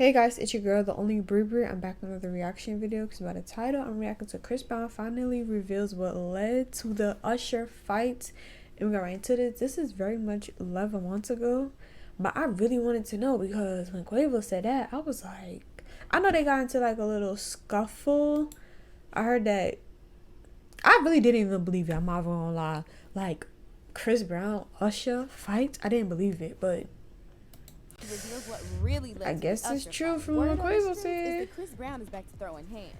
Hey guys, it's your girl, the only Brie. I'm back with another reaction video because by the title, I'm reacting to Chris Brown finally reveals what led to the Usher fight. And we got right into this. This is very much 11 months ago, but I really wanted to know because when Quavo said that, I was like, I know they got into like a little scuffle. I heard that. I really didn't even believe it. I'm not gonna lie. Like, Chris Brown, Usher fight, I didn't believe it, but reveals what really led I to guess the it's Usher true fight. from Word what on the Quavo streets said. is that Chris Brown is back to throwing hands.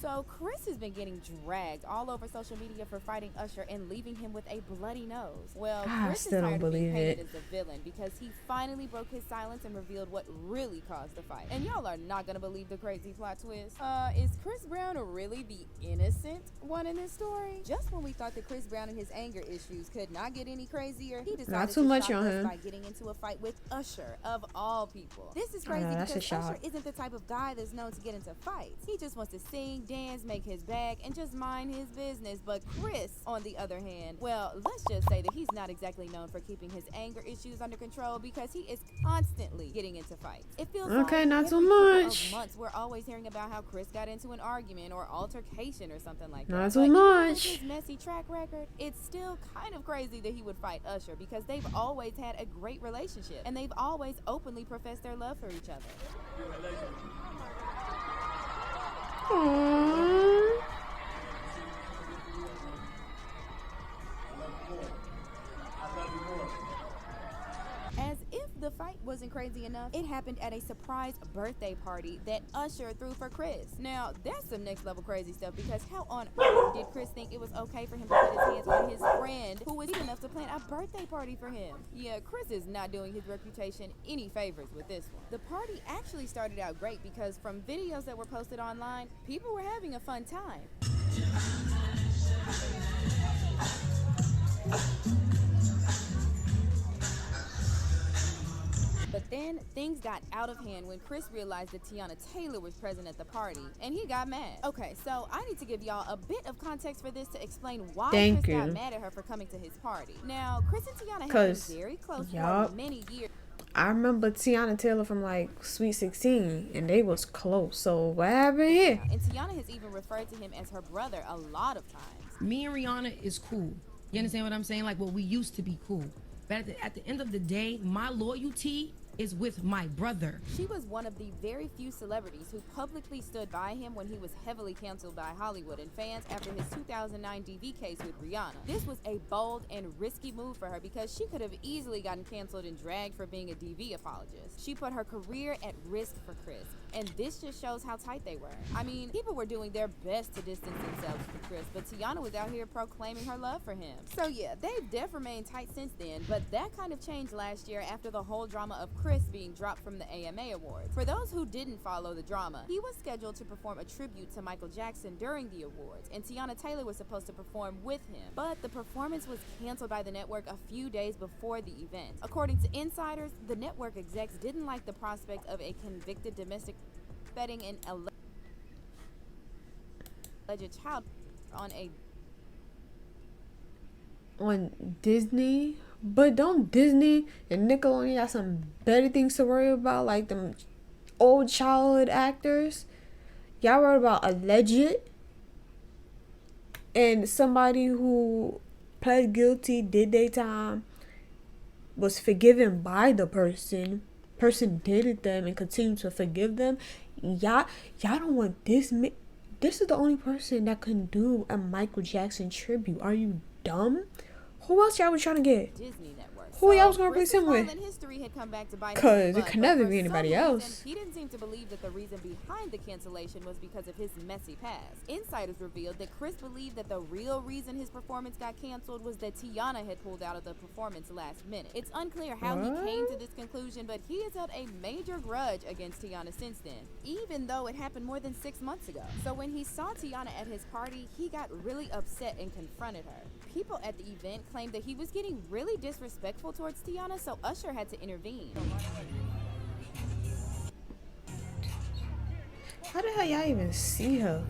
So Chris has been getting dragged all over social media for fighting Usher and leaving him with a bloody nose. Well, I Chris is still don't tired of being believe painted it. as the villain because he finally broke his silence and revealed what really caused the fight. And y'all are not gonna believe the crazy plot twist. Is Chris Brown really the innocent one in this story? Just when we thought that Chris Brown and his anger issues could not get any crazier, he decided Not too to much shock on us him. by getting into a fight with Usher, of all people. This is I know, crazy that's a because shock. Usher isn't the type of guy that's known to get into fights. He just wants to sing, dance, make his bag, and just mind his business. But Chris, on the other hand, well, let's just say that he's not exactly known for keeping his anger issues under control because he is constantly getting into fights. It feels Okay, like not every too couple much. of months we're always hearing about how Chris got into an argument or altercation or something like that. Not But too even with much. his messy track record, it's still kind of crazy that he would fight Usher because they've always had a great relationship and they've always openly professed their love for each other. Aww. As if the fight wasn't crazy enough, it happened at a surprise birthday party that Usher threw for Chris. Now, that's some next level crazy stuff because how on earth did Chris think it was okay for him to put his hands on his friend who was good enough to plan a birthday party for him? Yeah, Chris is not doing his reputation any favors with this one. The party actually started out great because from videos that were posted online, people were having a fun time. But then things got out of hand when Chris realized that Teyana Taylor was present at the party, and he got mad. Okay, so I need to give y'all a bit of context for this to explain why Chris got mad at her for coming to his party. Now, Chris and Teyana have been very close for many years. I remember Teyana Taylor from like Sweet 16, and they was close. So what happened here? And Teyana has even referred to him as her brother a lot of times. Me and Rihanna is cool. You understand what I'm saying? Like, well, we used to be cool. But at the end of the day, my loyalty is with my brother. She was one of the very few celebrities who publicly stood by him when he was heavily canceled by Hollywood and fans after his 2009 DV case with Rihanna. This was a bold and risky move for her because she could have easily gotten canceled and dragged for being a DV apologist. She put her career at risk for Chris, and this just shows how tight they were. I mean, people were doing their best to distance themselves from Chris, but Teyana was out here proclaiming her love for him. So yeah, they've definitely remained tight since then, but that kind of changed last year after the whole drama of Chris being dropped from the AMA Awards. For those who didn't follow the drama, he was scheduled to perform a tribute to Michael Jackson during the awards, and Teyana Taylor was supposed to perform with him. But the performance was canceled by the network a few days before the event. According to insiders, the network execs didn't like the prospect of a convicted domestic betting an alleged child on Disney. But don't Disney and Nickelodeon got some better things to worry about, like them old childhood actors? Y'all worried about alleged and somebody who pled guilty, did their time, was forgiven by the person dated them and continued to forgive them. Y'all don't want this. This is the only person that can do a Michael Jackson tribute. Are you dumb? Who else y'all was trying to get? Disney Network. Who y'all was gonna replace him with? History had come back to bite him, Cause it could never be anybody reason, else. He didn't seem to believe that the reason behind the cancellation was because of his messy past. Insiders revealed that Chris believed that the real reason his performance got canceled was that Teyana had pulled out of the performance last minute. It's unclear how he came to this conclusion, but he has held a major grudge against Teyana since then, even though it happened more than 6 months ago. So when he saw Teyana at his party, he got really upset and confronted her. People at the event claimed that he was getting really disrespectful towards Teyana, so Usher had to intervene. How the hell y'all even see her?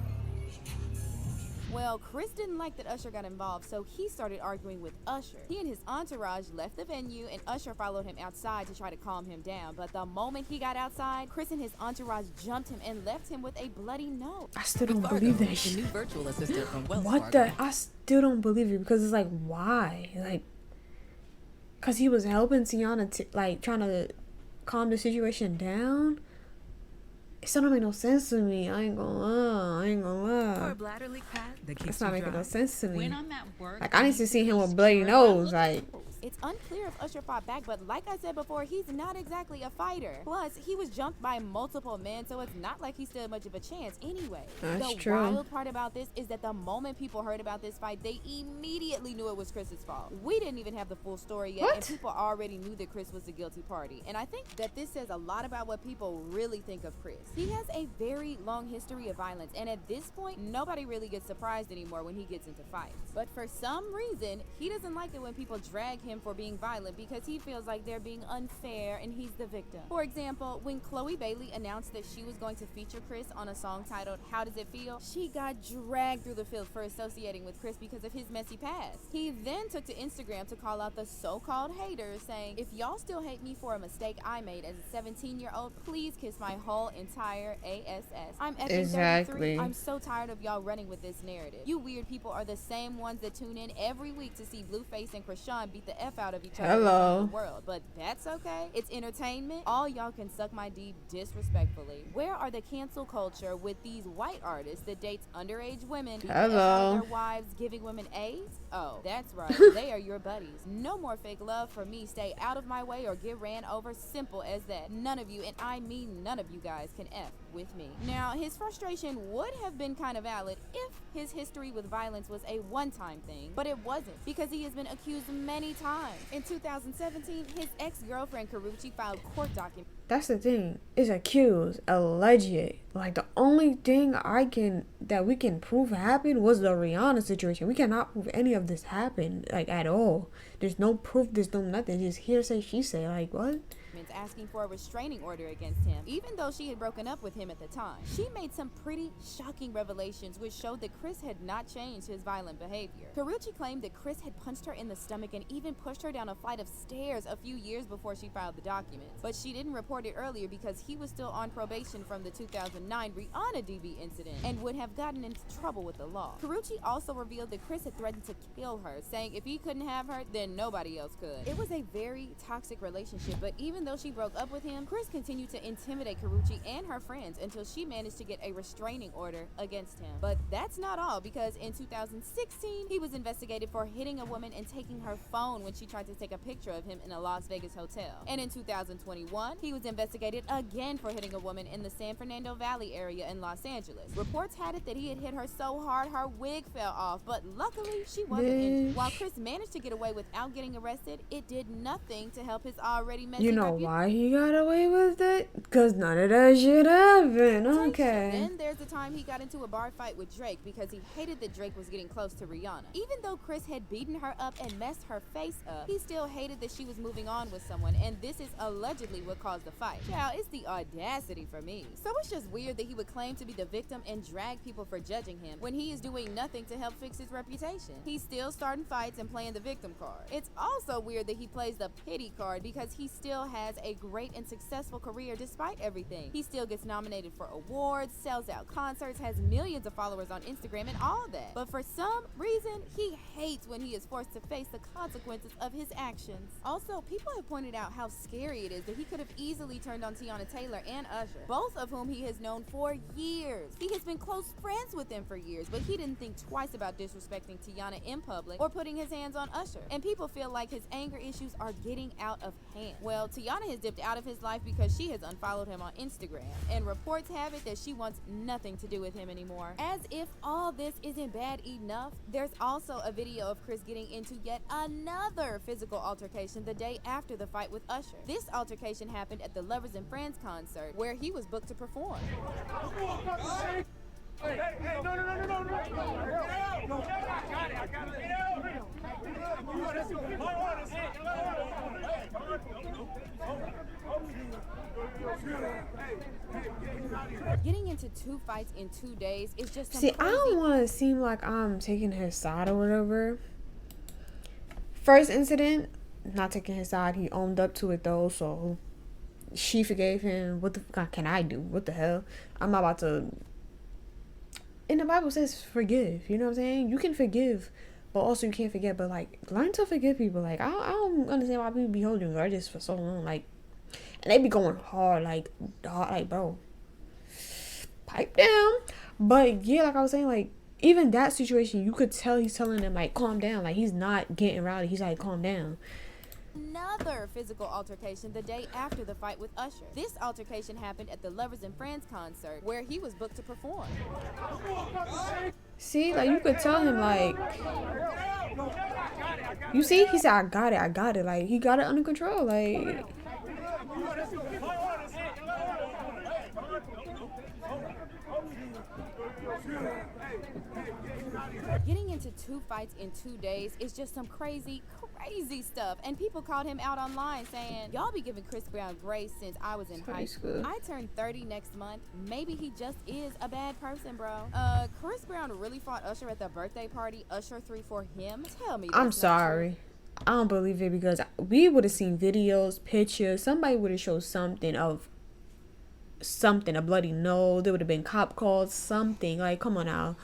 Well, Chris didn't like that Usher got involved, so he started arguing with Usher. He and his entourage left the venue, and Usher followed him outside to try to calm him down. But the moment he got outside, Chris and his entourage jumped him and left him with a bloody note. I still don't believe that The shit. new virtual assistant from Wells What Fargo. the? I still don't believe it because it's like, why? Like, because he was helping Teyana, like, trying to calm the situation down. It still don't make no sense to me. I ain't gonna lie. For a bladder leak pad that keeps It's not you making dry. no sense to me. When I'm at work, Like, I need to see him with bloody nose. Like, It's unclear if Usher fought back, but like I said before, he's not exactly a fighter. Plus, he was jumped by multiple men, so it's not like he stood much of a chance anyway. That's the true. wild part about this is that the moment people heard about this fight, they immediately knew it was Chris's fault. We didn't even have the full story yet, and What? people already knew that Chris was the guilty party. And I think that this says a lot about what people really think of Chris. He has a very long history of violence, and at this point, nobody really gets surprised anymore when he gets into fights. But for some reason, he doesn't like it when people drag him for being violent because he feels like they're being unfair and he's the victim. For example, when Chloe Bailey announced that she was going to feature Chris on a song titled How Does It Feel, she got dragged through the field for associating with Chris because of his messy past. He then took to Instagram to call out the so-called haters, saying, "If y'all still hate me for a mistake I made as a 17-year-old, please kiss my whole entire ASS. I'm effing 33. Exactly. I'm so tired of y'all running with this narrative. You weird people are the same ones that tune in every week to see Blueface and Krishan beat the F out of each other Hello. around the world. But that's okay. It's entertainment. All y'all can suck my D disrespectfully. Where are the cancel culture with these white artists that dates underage women, beat the F out Hello. of their wives, giving women AIDS? Oh, that's right. They are your buddies. No more fake love for me. Stay out of my way or get ran over. Simple as that. None of you, and I mean none of you guys, can F with me. Now, his frustration would have been kind of valid if his history with violence was a one-time thing, but it wasn't, because he has been accused many times. In 2017, his ex-girlfriend Karrueche filed court documents. that's the thing. It's accused, alleged. Like, the only thing that we can prove happened was the Rihanna situation. We cannot prove any of this happened, like, at all. There's no proof. There's no nothing. Just hearsay, she say. Like, what? Asking for a restraining order against him, even though she had broken up with him at the time. She made some pretty shocking revelations which showed that Chris had not changed his violent behavior. Karrueche claimed that Chris had punched her in the stomach and even pushed her down a flight of stairs a few years before she filed the documents. But she didn't report it earlier because he was still on probation from the 2009 Rihanna DV incident and would have gotten into trouble with the law. Karrueche also revealed that Chris had threatened to kill her, saying if he couldn't have her, then nobody else could. It was a very toxic relationship, but even though she broke up with him, Chris continued to intimidate Karrueche and her friends until she managed to get a restraining order against him. But that's not all, because in 2016, he was investigated for hitting a woman and taking her phone when she tried to take a picture of him in a Las Vegas hotel. And in 2021, he was investigated again for hitting a woman in the San Fernando Valley area in Los Angeles. Reports had it that he had hit her so hard her wig fell off, but luckily she wasn't injured. While Chris managed to get away without getting arrested, it did nothing to help his already messy You know reputation. why he got away with it? Because none of that shit happened. Okay. Then there's the time he got into a bar fight with Drake because he hated that Drake was getting close to Rihanna. Even though Chris had beaten her up and messed her face up, he still hated that she was moving on with someone, and this is allegedly what caused the fight. Child, it's the audacity for me. So it's just weird that he would claim to be the victim and drag people for judging him when he is doing nothing to help fix his reputation. He's still starting fights and playing the victim card. It's also weird that he plays the pity card because he still has a great and successful career despite everything. He still gets nominated for awards, sells out concerts, has millions of followers on Instagram, and all that. But for some reason, he hates when he is forced to face the consequences of his actions. Also, people have pointed out how scary it is that he could have easily turned on Teyana Taylor and Usher, both of whom he has known for years. He has been close friends with them for years, but he didn't think twice about disrespecting Teyana in public or putting his hands on Usher. And people feel like his anger issues are getting out of hand. Well, Teyana has dipped out of his life because she has unfollowed him on Instagram, and reports have it that she wants nothing to do with him anymore. As if all this isn't bad enough, there's also a video of Chris getting into yet another physical altercation the day after the fight with Usher. This altercation happened at the Lovers and Friends concert where he was booked to perform. Hey, no. I got it. Getting into into 2 fights in 2 days is just some See, I don't want to seem like I'm taking his side or whatever. First incident, not taking his side. He owned up to it though, so she forgave him. What the fuck can I do? What the hell? I'm not about to. And the Bible says forgive. You know what I'm saying? You can forgive, but also you can't forget. But like, learn to forgive people. Like, I don't understand why people be holding grudges for so long. Like, and they be going hard. Like, bro, pipe down. But yeah, like I was saying, like, even that situation, you could tell he's telling them, like, calm down. Like, he's not getting rowdy. He's like, calm down. Another physical altercation the day after the fight with Usher. This altercation happened at the Lovers and Friends concert where he was booked to perform. See, like, you could tell him, like, you see, he said, I got it. Like, he got it under control. Like, Getting into 2 fights in 2 days is just some crazy stuff. And people called him out online saying, y'all be giving Chris Brown grace since I was in high school. I turn 30 next month. Maybe he just is a bad person, bro. Chris Brown really fought Usher at the birthday party Usher threw for him? Tell me. I'm sorry. I don't believe it because we would have seen videos, pictures. Somebody would have showed something of something, a bloody nose. There would have been cop calls, something. Like, come on now.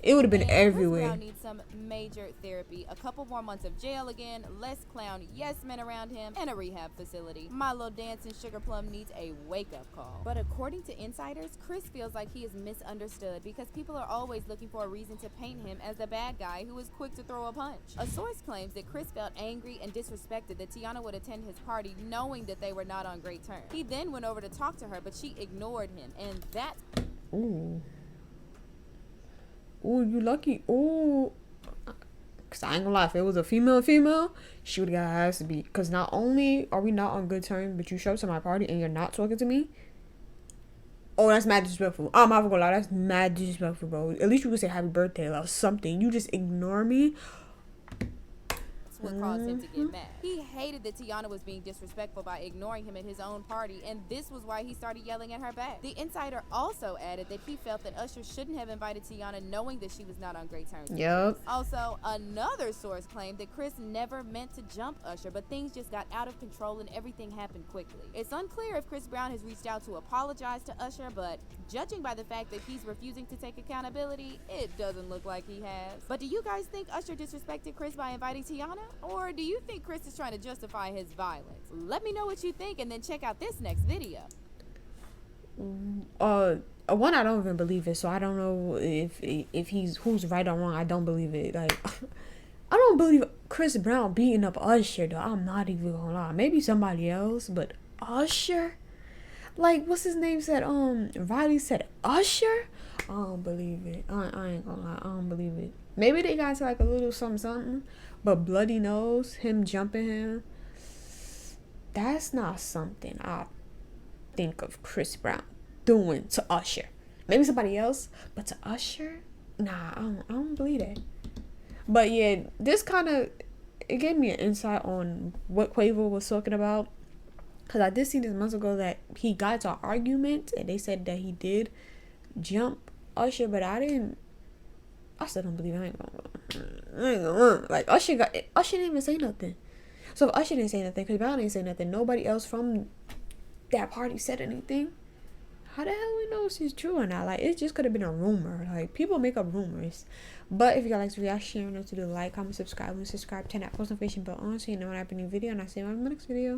It would have been everywhere. Chris Brown needs some major therapy, a couple more months of jail again, less clown yes men around him, and a rehab facility. My little dancing sugar plum needs a wake-up call. But according to insiders, Chris feels like he is misunderstood because people are always looking for a reason to paint him as the bad guy who is quick to throw a punch. A source claims that Chris felt angry and disrespected that Teyana would attend his party knowing that they were not on great terms. He then went over to talk to her, but she ignored him, and that's... Ooh, you lucky. Ooh. Cause I ain't gonna lie, if it was a female, she would have got her ass to beat. Cause not only are we not on good terms, but you show up to my party and you're not talking to me. Oh, that's mad disrespectful. I'm not gonna lie, that's mad disrespectful, bro. At least you could say happy birthday or something. You just ignore me. What caused him to get mad. He hated that Teyana was being disrespectful by ignoring him at his own party, and this was why he started yelling at her back. The insider also added that he felt that Usher shouldn't have invited Teyana knowing that she was not on great terms. Yep. Also, another source claimed that Chris never meant to jump Usher, but things just got out of control and everything happened quickly. It's unclear if Chris Brown has reached out to apologize to Usher, but judging by the fact that he's refusing to take accountability, it doesn't look like he has. But do you guys think Usher disrespected Chris by inviting Teyana? Or do you think Chris is trying to justify his violence? Let me know what you think and then check out this next video. One, I don't even believe it, so I don't know if he's who's right or wrong. I don't believe it. Like, I don't believe Chris Brown beating up Usher, though. I'm not even gonna lie. Maybe somebody else, but Usher? Like, what's his name said? Riley said Usher? I don't believe it. I ain't gonna lie. I don't believe it. Maybe they got to like a little something, but bloody nose, him jumping him, that's not something I think of Chris Brown doing to Usher. Maybe somebody else, but to Usher, nah, I don't believe that. But yeah, this kind of, it gave me an insight on what Quavo was talking about. Because I did see this months ago that he got to an argument and they said that he did jump Usher, but I still don't believe it. I ain't gonna like Usher didn't even say nothing. So if Usher didn't say nothing, Chris Brown didn't say nothing, nobody else from that party said anything, how the hell we know if it's true or not? Like, it just could have been a rumor. Like, people make up rumors. But if you guys like to react, share, know to do like, comment, subscribe, turn that post notification bell on so you know when I have a new video, and I'll see you in my next video.